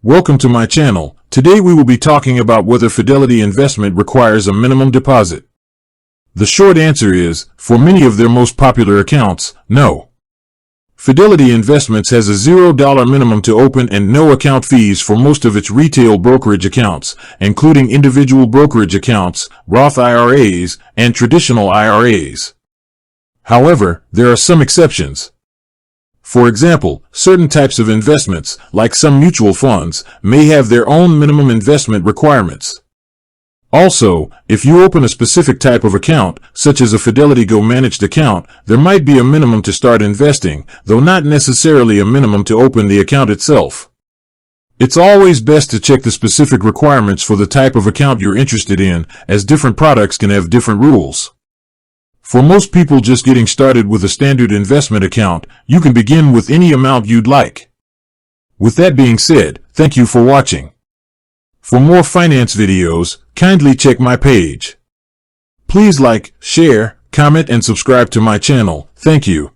Welcome to my channel. Today we will be talking about whether Fidelity Investment requires a minimum deposit. The short answer is, for many of their most popular accounts, no. Fidelity Investments has a $0 minimum to open and no account fees for most of its retail brokerage accounts, including individual brokerage accounts, Roth IRAs, and traditional IRAs. However, there are some exceptions. For example, certain types of investments, like some mutual funds, may have their own minimum investment requirements. Also, if you open a specific type of account, such as a Fidelity Go managed account, there might be a minimum to start investing, though not necessarily a minimum to open the account itself. It's always best to check the specific requirements for the type of account you're interested in, as different products can have different rules. For most people just getting started with a standard investment account, you can begin with any amount you'd like. With that being said, thank you for watching. For more finance videos, kindly check my page. Please like, share, comment, and subscribe to my channel. Thank you.